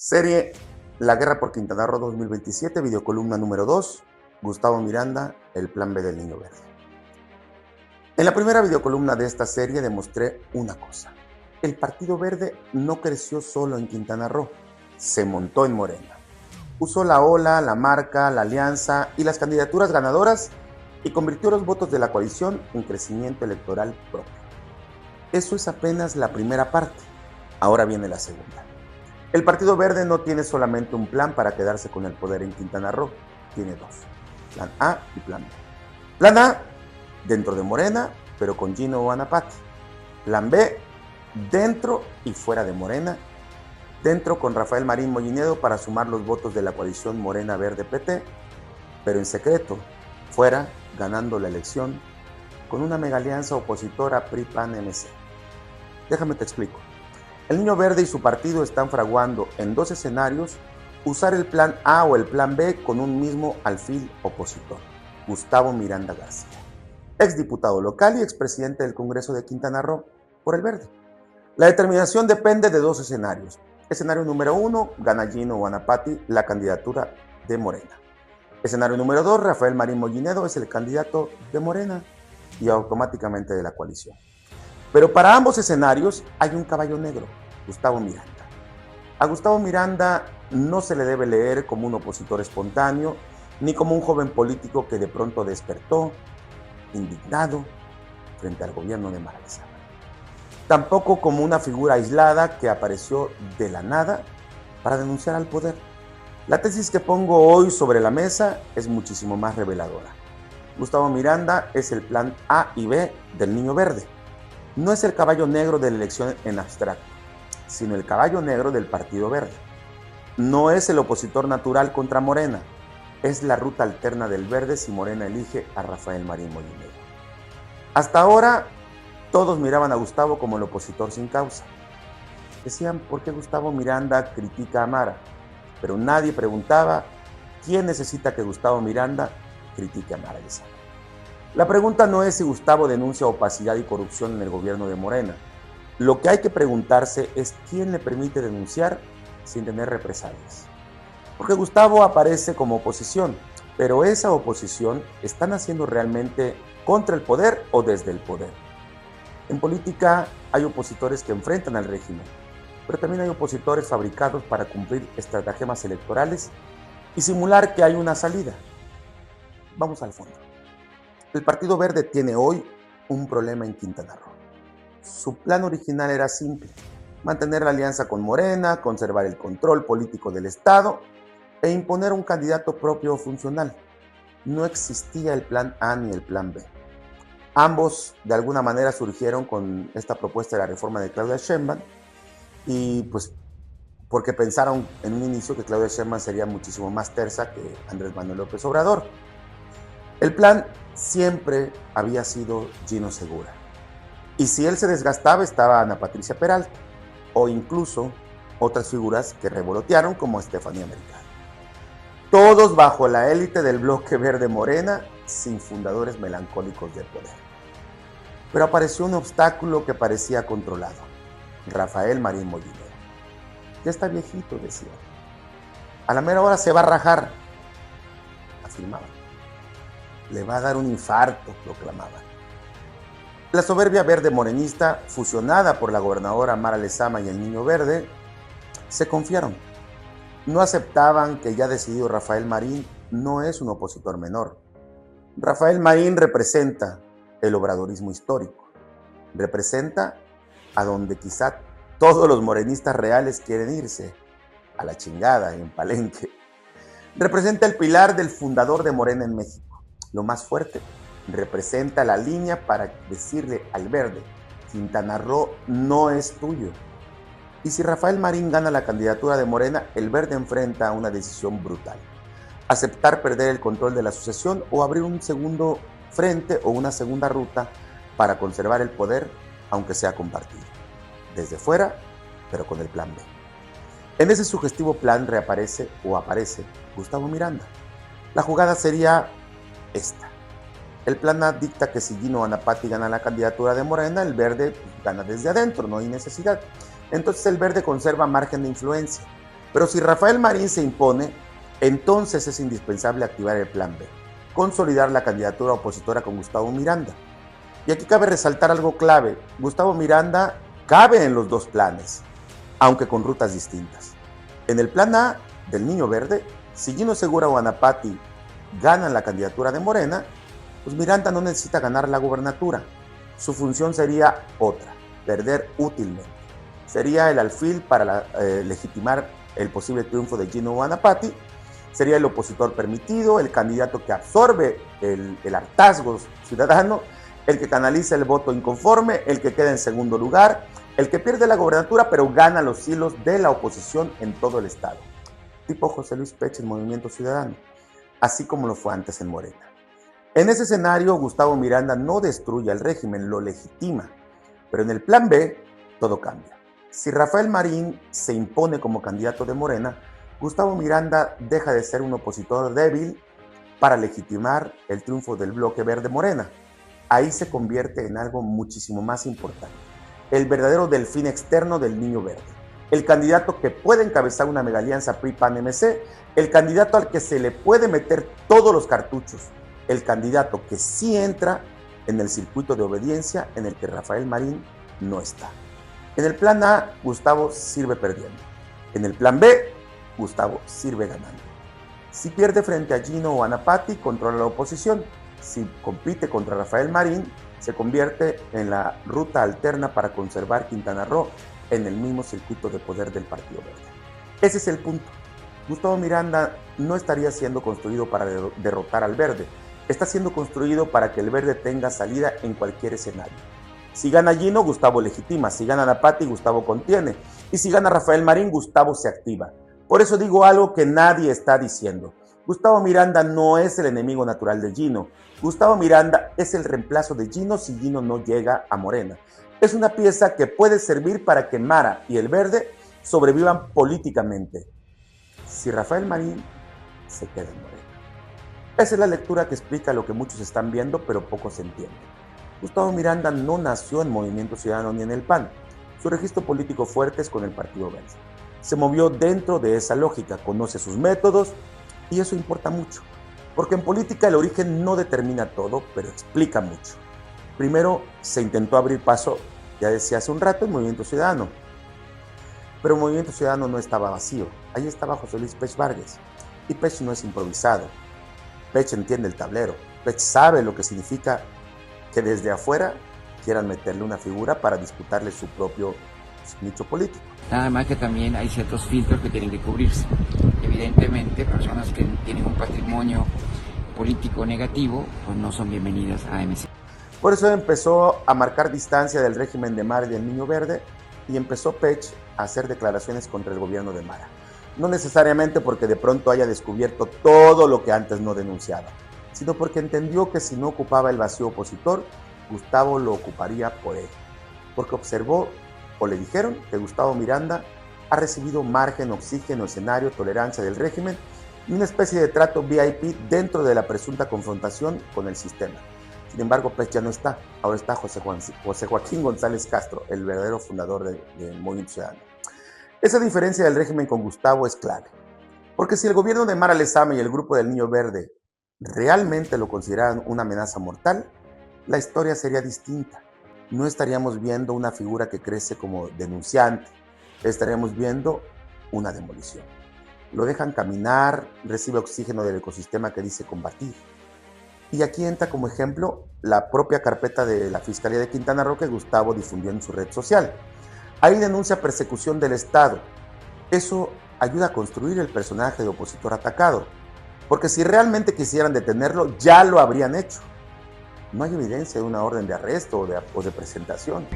Serie La Guerra por Quintana Roo 2027, videocolumna número 2, Gustavo Miranda, el plan B del Niño Verde. En la primera videocolumna de esta serie demostré una cosa. El Partido Verde no creció solo en Quintana Roo, se montó en Morena. Usó la ola, la marca, la alianza y las candidaturas ganadoras y convirtió los votos de la coalición en crecimiento electoral propio. Eso es apenas la primera parte. Ahora viene la segunda. El Partido Verde no tiene solamente un plan para quedarse con el poder en Quintana Roo, tiene dos, plan A y plan B. Plan A, dentro de Morena, pero con Gino Guanapati. Plan B, dentro y fuera de Morena, dentro con Rafael Marín Mollinedo para sumar los votos de la coalición Morena Verde PT, pero en secreto, fuera, ganando la elección, con una mega alianza opositora PRI-PAN-MC. Déjame te explico. El Niño Verde y su partido están fraguando en dos escenarios usar el plan A o el plan B con un mismo alfil opositor, Gustavo Miranda García, exdiputado local y expresidente del Congreso de Quintana Roo por el Verde. La determinación depende de dos escenarios. Escenario número 1, gana Gino Guanapati la candidatura de Morena. Escenario número 2, Rafael Marín Mollinedo es el candidato de Morena y automáticamente de la coalición. Pero para ambos escenarios hay un caballo negro, Gustavo Miranda. A Gustavo Miranda no se le debe leer como un opositor espontáneo, ni como un joven político que de pronto despertó, indignado, frente al gobierno de Mara Lezama. Tampoco como una figura aislada que apareció de la nada para denunciar al poder. La tesis que pongo hoy sobre la mesa es muchísimo más reveladora. Gustavo Miranda es el plan A y B del Niño Verde. No es el caballo negro de la elección en abstracto, sino el caballo negro del Partido Verde. No es el opositor natural contra Morena, es la ruta alterna del Verde si Morena elige a Rafael Marín Mollinedo. Hasta ahora, todos miraban a Gustavo como el opositor sin causa. Decían, ¿por qué Gustavo Miranda critica a Mara? Pero nadie preguntaba, ¿quién necesita que Gustavo Miranda critique a Mara Lezama? La pregunta no es si Gustavo denuncia opacidad y corrupción en el gobierno de Morena. Lo que hay que preguntarse es quién le permite denunciar sin tener represalias. Porque Gustavo aparece como oposición, pero esa oposición ¿están haciendo realmente contra el poder o desde el poder? En política hay opositores que enfrentan al régimen, pero también hay opositores fabricados para cumplir estratagemas electorales y simular que hay una salida. Vamos al fondo. El Partido Verde tiene hoy un problema en Quintana Roo. Su plan original era simple: mantener la alianza con Morena, conservar el control político del Estado e imponer un candidato propio funcional. No existía el plan A ni el plan B. Ambos de alguna manera surgieron con esta propuesta de la reforma de Claudia Sheinbaum y pues porque pensaron en un inicio que Claudia Sheinbaum sería muchísimo más tersa que Andrés Manuel López Obrador. El plan siempre había sido Gino Segura. Y si él se desgastaba, estaba Ana Patricia Peralta, o incluso otras figuras que revolotearon como Estefanía Mercado. Todos bajo la élite del bloque verde Morena, sin fundadores melancólicos del poder. Pero apareció un obstáculo que parecía controlado: Rafael Marín Mollinedo. Ya está viejito, decía. A la mera hora se va a rajar, afirmaban. Le va a dar un infarto, proclamaban. La soberbia verde morenista, fusionada por la gobernadora Mara Lezama y el Niño Verde, se confiaron. No aceptaban que ya decidido Rafael Marín no es un opositor menor. Rafael Marín representa el obradorismo histórico. Representa a donde quizá todos los morenistas reales quieren irse, a la chingada en Palenque. Representa el pilar del fundador de Morena en México. Lo más fuerte, representa la línea para decirle al Verde: Quintana Roo no es tuyo. Y si Rafael Marín gana la candidatura de Morena, el Verde enfrenta una decisión brutal: aceptar perder el control de la sucesión o abrir un segundo frente o una segunda ruta para conservar el poder, aunque sea compartido. Desde fuera, pero con el plan B. En ese sugestivo plan reaparece o aparece Gustavo Miranda. La jugada sería esta. El plan A dicta que si Gino Guanapati gana la candidatura de Morena, el Verde gana desde adentro, no hay necesidad. Entonces el Verde conserva margen de influencia. Pero si Rafael Marín se impone, entonces es indispensable activar el plan B, consolidar la candidatura opositora con Gustavo Miranda. Y aquí cabe resaltar algo clave: Gustavo Miranda cabe en los dos planes, aunque con rutas distintas. En el plan A del Niño Verde, si Gino Segura o Anapati ganan la candidatura de Morena, pues Miranda no necesita ganar la gubernatura. Su función sería otra: perder útilmente. Sería el alfil para legitimar el posible triunfo de Gino o Anapati. Sería el opositor permitido, el candidato que absorbe el hartazgo ciudadano, el que canaliza el voto inconforme, el que queda en segundo lugar, el que pierde la gobernatura pero gana los hilos de la oposición en todo el estado. Tipo José Luis Pech en Movimiento Ciudadano, así como lo fue antes en Morena. En ese escenario, Gustavo Miranda no destruye al régimen, lo legitima. Pero en el plan B, todo cambia. Si Rafael Marín se impone como candidato de Morena, Gustavo Miranda deja de ser un opositor débil para legitimar el triunfo del bloque verde Morena. Ahí se convierte en algo muchísimo más importante: el verdadero delfín externo del Niño Verde, el candidato que puede encabezar una megalianza PRI-PAN-MC, el candidato al que se le puede meter todos los cartuchos, el candidato que sí entra en el circuito de obediencia en el que Rafael Marín no está. En el plan A, Gustavo sirve perdiendo. En el plan B, Gustavo sirve ganando. Si pierde frente a Gino o Anapati, controla la oposición. Si compite contra Rafael Marín, se convierte en la ruta alterna para conservar Quintana Roo en el mismo circuito de poder del Partido Verde. Ese es el punto. Gustavo Miranda no estaría siendo construido para derrotar al Verde. Está siendo construido para que el Verde tenga salida en cualquier escenario. Si gana Gino, Gustavo legitima. Si gana Anapati, Gustavo contiene. Y si gana Rafael Marín, Gustavo se activa. Por eso digo algo que nadie está diciendo. Gustavo Miranda no es el enemigo natural de Gino. Gustavo Miranda es el reemplazo de Gino si Gino no llega a Morena. Es una pieza que puede servir para que Mara y el Verde sobrevivan políticamente. Si Rafael Marín se queda en Morena. Esa es la lectura que explica lo que muchos están viendo, pero poco se entiende. Gustavo Miranda no nació en Movimiento Ciudadano ni en el PAN. Su registro político fuerte es con el Partido Verde. Se movió dentro de esa lógica, conoce sus métodos y eso importa mucho. Porque en política el origen no determina todo, pero explica mucho. Primero se intentó abrir paso, ya decía hace un rato, en Movimiento Ciudadano. Pero Movimiento Ciudadano no estaba vacío. Ahí estaba José Luis Pech Vargas. Y Pech no es improvisado. Pech entiende el tablero. Pech sabe lo que significa que desde afuera quieran meterle una figura para disputarle su propio nicho político. Nada más que también hay ciertos filtros que tienen que cubrirse. Evidentemente, personas que tienen un patrimonio político negativo, pues no son bienvenidas a MC. Por eso empezó a marcar distancia del régimen de Mara y del Niño Verde y empezó Pech a hacer declaraciones contra el gobierno de Mara. No necesariamente porque de pronto haya descubierto todo lo que antes no denunciaba, sino porque entendió que si no ocupaba el vacío opositor, Gustavo lo ocuparía por él. Porque observó o le dijeron que Gustavo Miranda ha recibido margen, oxígeno, escenario, tolerancia del régimen y una especie de trato VIP dentro de la presunta confrontación con el sistema. Sin embargo, Pech ya no está. Ahora está José Joaquín González Castro, el verdadero fundador del Movimiento Ciudadano. Esa diferencia del régimen con Gustavo es clave. Porque si el gobierno de Mara Lezama y el grupo del Niño Verde realmente lo consideraran una amenaza mortal, la historia sería distinta. No estaríamos viendo una figura que crece como denunciante, estaríamos viendo una demolición. Lo dejan caminar, recibe oxígeno del ecosistema que dice combatir. Y aquí entra como ejemplo la propia carpeta de la Fiscalía de Quintana Roo que Gustavo difundió en su red social. Ahí denuncia persecución del Estado. Eso ayuda a construir el personaje de opositor atacado, porque si realmente quisieran detenerlo, ya lo habrían hecho. No hay evidencia de una orden de arresto o de presentación.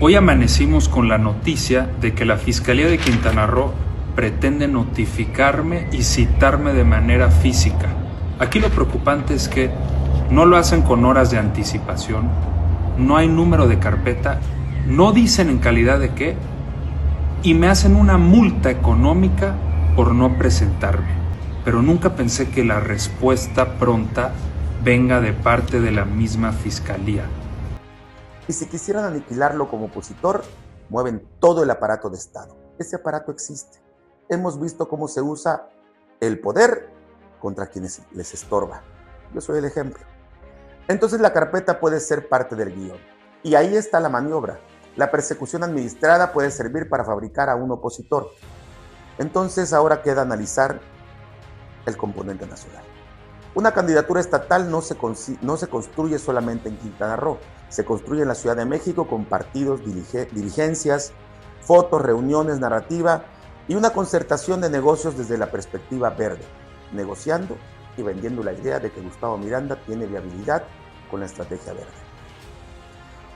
Hoy amanecimos con la noticia de que la Fiscalía de Quintana Roo pretende notificarme y citarme de manera física. Aquí lo preocupante es que no lo hacen con horas de anticipación, no hay número de carpeta, no dicen en calidad de qué, y me hacen una multa económica por no presentarme. Pero nunca pensé que la respuesta pronta venga de parte de la misma Fiscalía. Y si quisieran aniquilarlo como opositor, mueven todo el aparato de Estado. Ese aparato existe. hemos visto cómo se usa el poder contra quienes les estorba. Yo soy el ejemplo. Entonces la carpeta puede ser parte del guión. Y ahí está la maniobra. La persecución administrada puede servir para fabricar a un opositor. Entonces ahora queda analizar el componente nacional. Una candidatura estatal no se construye solamente en Quintana Roo, se construye en la Ciudad de México con partidos, diligencias, fotos, reuniones, narrativa y una concertación de negocios desde la perspectiva verde, negociando y vendiendo la idea de que Gustavo Miranda tiene viabilidad con la estrategia verde.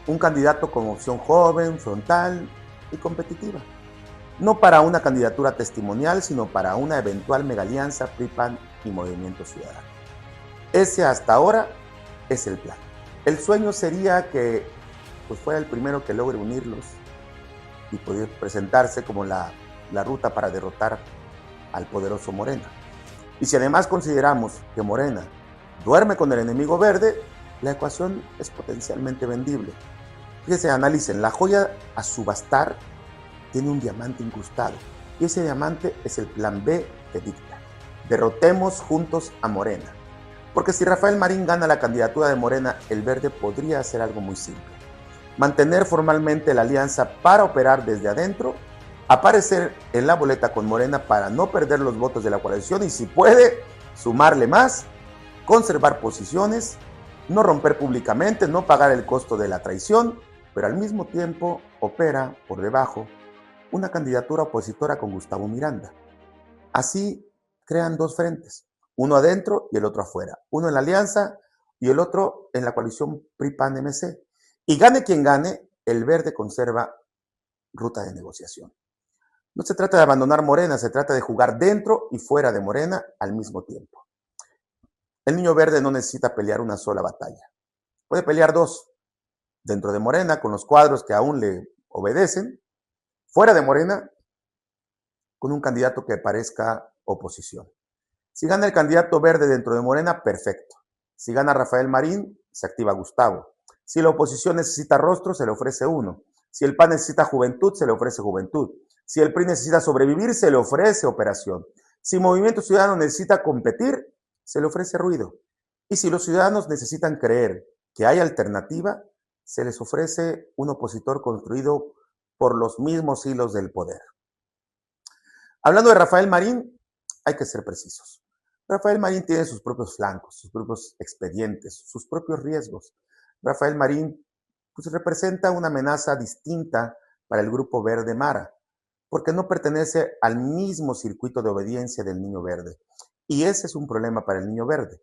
Un candidato con opción joven, frontal y competitiva. No para una candidatura testimonial, sino para una eventual megalianza PRI-PAN y Movimiento Ciudadano. Ese hasta ahora es el plan. El sueño sería que fuera el primero que logre unirlos y poder presentarse como la ruta para derrotar al poderoso Morena. Y si además consideramos que Morena duerme con el enemigo verde, la ecuación es potencialmente vendible. Fíjense, analicen, la joya a subastar tiene un diamante incrustado y ese diamante es el plan B que dicta. Derrotemos juntos a Morena. Porque si Rafael Marín gana la candidatura de Morena, el verde podría hacer algo muy simple. Mantener formalmente la alianza para operar desde adentro, aparecer en la boleta con Morena para no perder los votos de la coalición y si puede, sumarle más, conservar posiciones, no romper públicamente, no pagar el costo de la traición, pero al mismo tiempo opera por debajo una candidatura opositora con Gustavo Miranda. Así crean dos frentes, uno adentro y el otro afuera, uno en la alianza y el otro en la coalición PRI-PAN-MC. Y gane quien gane, el verde conserva ruta de negociación. No se trata de abandonar Morena, se trata de jugar dentro y fuera de Morena al mismo tiempo. El niño verde no necesita pelear una sola batalla. Puede pelear dos. Dentro de Morena, con los cuadros que aún le obedecen. Fuera de Morena, con un candidato que parezca oposición. Si gana el candidato verde dentro de Morena, perfecto. Si gana Rafael Marín, se activa Gustavo. Si la oposición necesita rostro, se le ofrece uno. Si el PAN necesita juventud, se le ofrece juventud. Si el PRI necesita sobrevivir, se le ofrece operación. Si Movimiento Ciudadano necesita competir, se le ofrece ruido. Y si los ciudadanos necesitan creer que hay alternativa, se les ofrece un opositor construido por los mismos hilos del poder. Hablando de Rafael Marín, hay que ser precisos. Rafael Marín tiene sus propios flancos, sus propios expedientes, sus propios riesgos. Rafael Marín representa una amenaza distinta para el Grupo Verde Mara, porque no pertenece al mismo circuito de obediencia del Niño Verde. Y ese es un problema para el Niño Verde.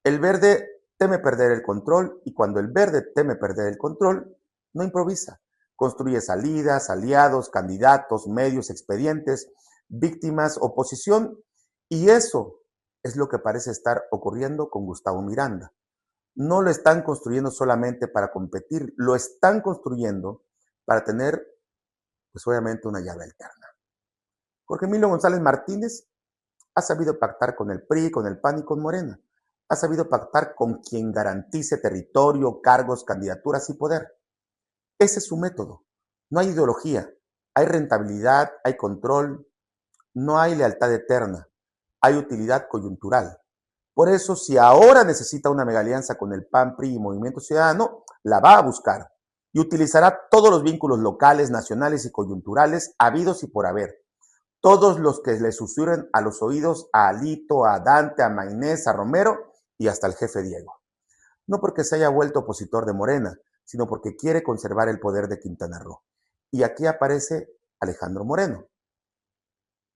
El verde teme perder el control y cuando el verde teme perder el control, no improvisa. Construye salidas, aliados, candidatos, medios, expedientes, víctimas, oposición y eso es lo que parece estar ocurriendo con Gustavo Miranda. No lo están construyendo solamente para competir, lo están construyendo para tener, obviamente, una llave alterna. Jorge Emilio González Martínez ha sabido pactar con el PRI, con el PAN y con Morena. Ha sabido pactar con quien garantice territorio, cargos, candidaturas y poder. Ese es su método. No hay ideología, hay rentabilidad, hay control, no hay lealtad eterna, hay utilidad coyuntural. Por eso, si ahora necesita una megalianza con el PAN, PRI y Movimiento Ciudadano, la va a buscar y utilizará todos los vínculos locales, nacionales y coyunturales habidos y por haber. Todos los que le susurren a los oídos a Alito, a Dante, a Maynés, a Romero y hasta el jefe Diego. No porque se haya vuelto opositor de Morena, sino porque quiere conservar el poder de Quintana Roo. Y aquí aparece Alejandro Moreno.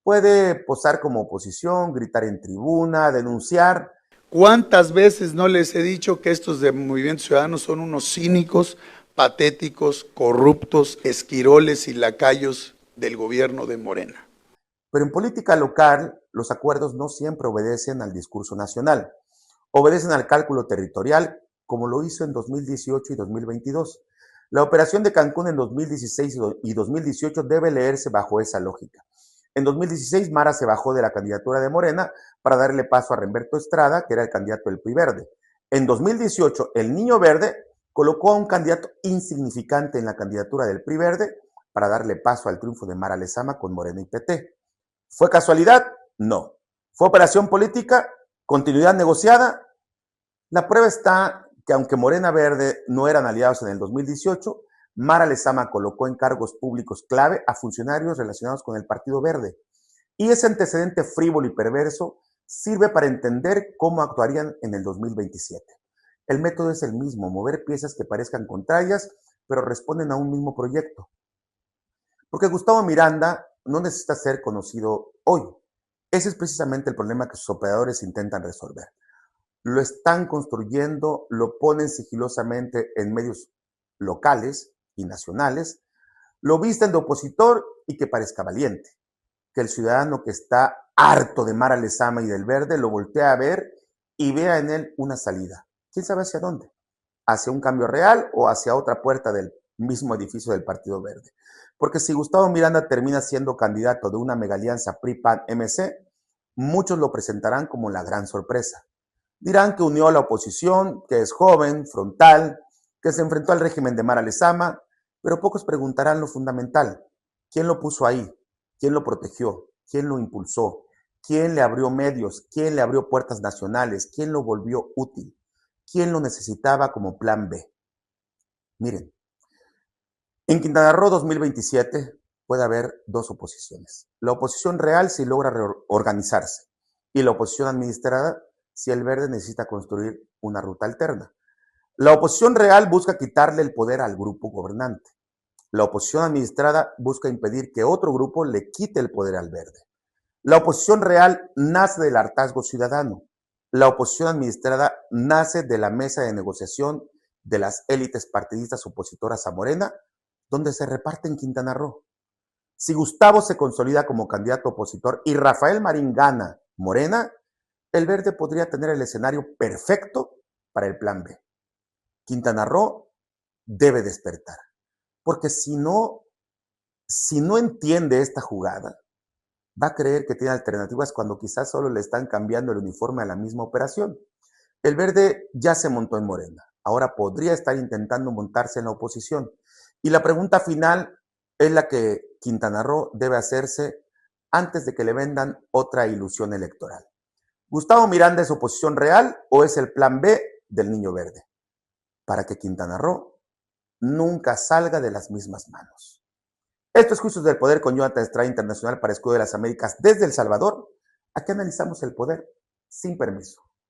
Puede posar como oposición, gritar en tribuna, denunciar. ¿Cuántas veces no les he dicho que estos de Movimiento Ciudadano son unos cínicos, patéticos, corruptos, esquiroles y lacayos del gobierno de Morena? Pero en política local, los acuerdos no siempre obedecen al discurso nacional. Obedecen al cálculo territorial, como lo hizo en 2018 y 2022. La operación de Cancún en 2016 y 2018 debe leerse bajo esa lógica. En 2016, Mara se bajó de la candidatura de Morena para darle paso a Remberto Estrada, que era el candidato del PRI Verde. En 2018, el Niño Verde colocó a un candidato insignificante en la candidatura del PRI Verde para darle paso al triunfo de Mara Lezama con Morena y PT. ¿Fue casualidad? No. ¿Fue operación política? ¿Continuidad negociada? La prueba está que aunque Morena Verde no eran aliados en el 2018, Mara Lezama colocó en cargos públicos clave a funcionarios relacionados con el Partido Verde. Y ese antecedente frívolo y perverso sirve para entender cómo actuarían en el 2027. El método es el mismo, mover piezas que parezcan contrarias, pero responden a un mismo proyecto. Porque Gustavo Miranda no necesita ser conocido hoy. Ese es precisamente el problema que sus operadores intentan resolver. Lo están construyendo, lo ponen sigilosamente en medios locales y nacionales, lo visten de opositor y que parezca valiente. Que el ciudadano que está harto de Mara Lezama y del Verde lo voltea a ver y vea en él una salida. ¿Quién sabe hacia dónde? ¿Hacia un cambio real o hacia otra puerta del mismo edificio del Partido Verde? Porque si Gustavo Miranda termina siendo candidato de una megalianza PRI-PAN-MC, muchos lo presentarán como la gran sorpresa. Dirán que unió a la oposición, que es joven, frontal, que se enfrentó al régimen de Mara Lezama, pero pocos preguntarán lo fundamental. ¿Quién lo puso ahí? ¿Quién lo protegió? ¿Quién lo impulsó? ¿Quién le abrió medios? ¿Quién le abrió puertas nacionales? ¿Quién lo volvió útil? ¿Quién lo necesitaba como plan B? Miren, en Quintana Roo 2027 puede haber dos oposiciones. La oposición real si logra reorganizarse y la oposición administrada si el Verde necesita construir una ruta alterna. La oposición real busca quitarle el poder al grupo gobernante. La oposición administrada busca impedir que otro grupo le quite el poder al Verde. La oposición real nace del hartazgo ciudadano. La oposición administrada nace de la mesa de negociación de las élites partidistas opositoras a Morena, donde se reparte en Quintana Roo. Si Gustavo se consolida como candidato opositor y Rafael Marín gana Morena, el Verde podría tener el escenario perfecto para el plan B. Quintana Roo debe despertar, porque si no entiende esta jugada, va a creer que tiene alternativas cuando quizás solo le están cambiando el uniforme a la misma operación. El Verde ya se montó en Morena, ahora podría estar intentando montarse en la oposición. Y la pregunta final es la que Quintana Roo debe hacerse antes de que le vendan otra ilusión electoral. ¿Gustavo Miranda es oposición real o es el plan B del Niño Verde? Para que Quintana Roo nunca salga de las mismas manos. Esto es Juicios del Poder con Jonathan Estrada Internacional para Escudo de las Américas desde El Salvador. Aquí analizamos el poder sin permiso.